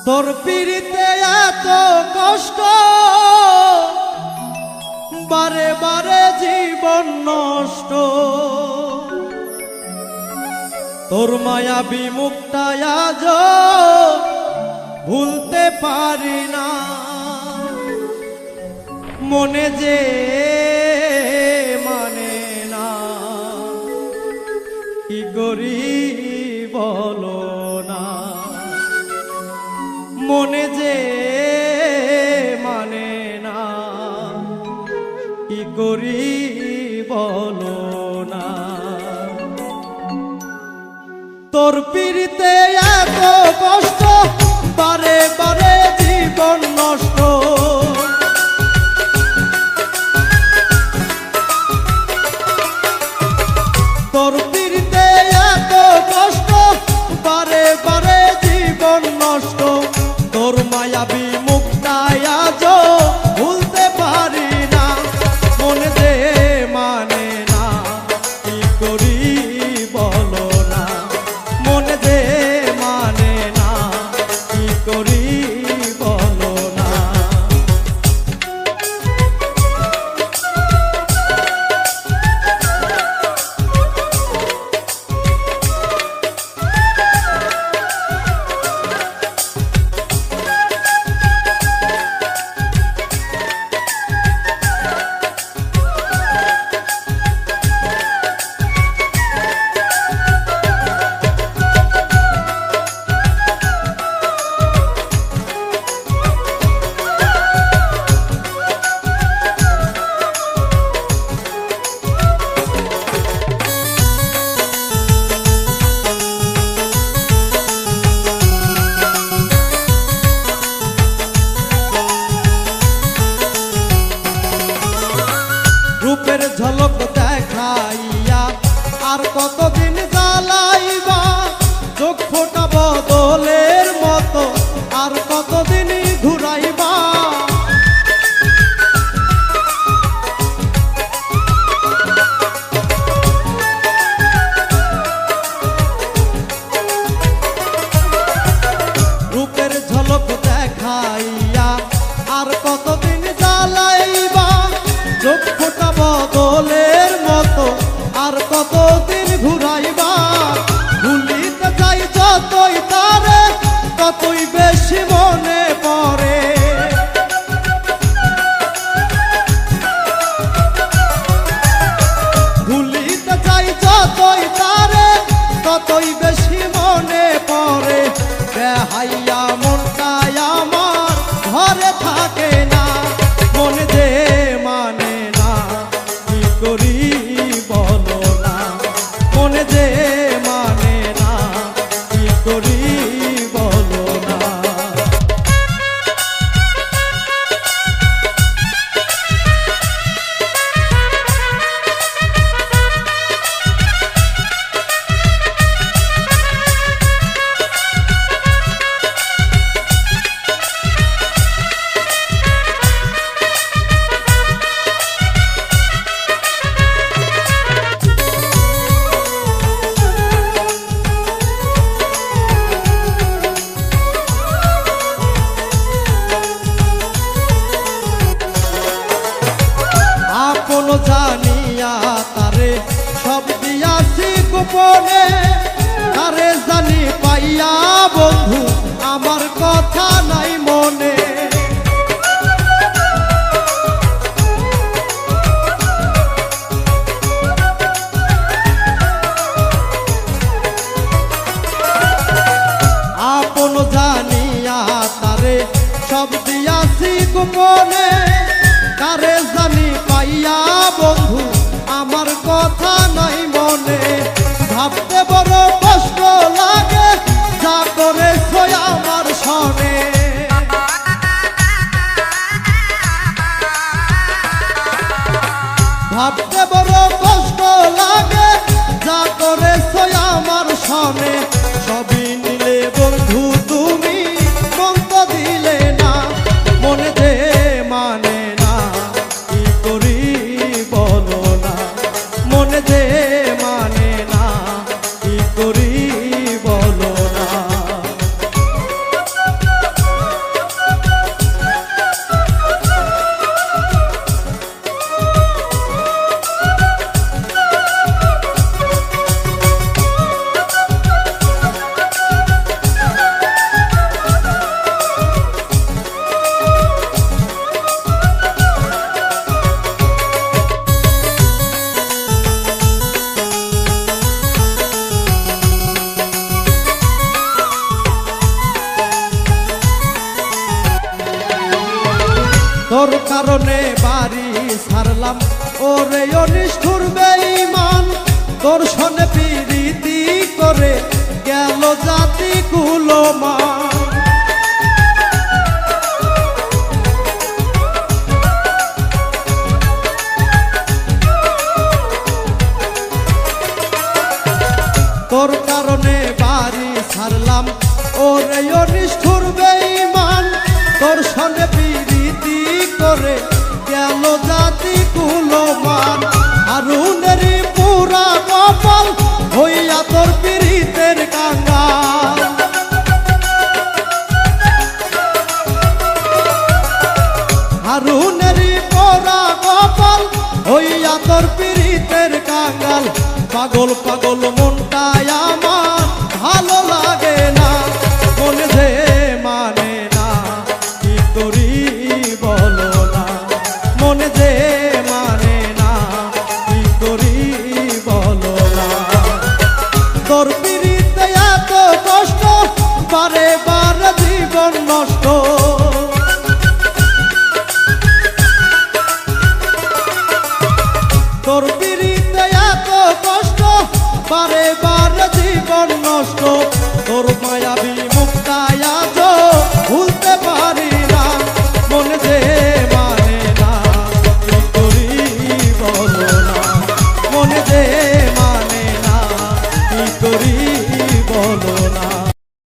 তোর পিড়িতে এত কষ্ট, বারে বারে জীবন নষ্ট। তোর মায়াবী মুখটা আজ ভুলতে পারি না। মনে যে মানে না, কি করি বলো না। মনে যে মানে না, কি করি বলো না। তোর পিড়িতে এত কষ্ট, বারে বারে জীবন নষ্ট। তোর পিড়িতে এত কষ্ট, বারে বারে জীবন নষ্ট। তোর মায়াবী মুখটা আজ ভুলতে পারি না। মনে যে মানে না, কি করি বলো না। মনে যে মানে না, কি করি বলো না। রূপের ঝলক দেখাইয়া আর কতদিন জ্বালাইবা। চোখ ফোটা বদলের মতো আর কতদিন ঘুরাইবা। রূপের ঝলক দেখাইয়া আর কতদিন জ্বালাইবা। চোখ ফোটা বদলের মতো আর কতদিন ঘুরাইবা। ভুলিতে যাই যতই তারে, ততই বেশি মনে পড়ে। ভুলিতে যাই যতই তারে, ততই বেশি মনে পড়ে। বেহাইয়া মনটা আমার ঘরে থাকে না। মনে যে মানে না, কি করি বলো না। মনে যে মানে না, কি করি বলো না। আপন জানিয়া তারে সব দিয়াছি গোপনে। তারে জানি পাইয়া বন্ধু আমার কথা নাই মনে। আপন জানিয়া তারে সব দিয়াছি গোপনে। তারে জানি পাইয়া বন্ধু আমার কথা নাই মনে। ভাবতে বড় কষ্ট লাগে, যা করেছ আমার সনে। ভাবতে বড় কষ্ট লাগে, যা করেছ আমার সনে। সবই নিলে বন্ধু তুমি, মন তো দিলে না। মনে যে মানে না, কি করি বলো কারণে বাড়ি ছাড়লাম ওরে অনিষ্ঠুর বেঈমান তোর সনে প্রীতি করে গেল জাতি কুলমান তোর কারণে বাড়ি ছাড়লাম ওরে অনিষ্ঠুর বেঈমান তোর সনে প্রীতি করে গেল জাতি কুলমান হারুনেরই পুরা কপাল হইয়া তোর পীড়িতের কাঙ্গাল হারুনেরই পুরা কপাল হইয়া তোর পীড়িতের কাঙ্গাল পাগল পাগল মনটাই আমার ভালো লাগে না মনে যে মানে না কি করি বলো না মনে যে মানে না কি করি বলো না তোর পীড়িতে এত কষ্ট বারে বারে জীবন নষ্ট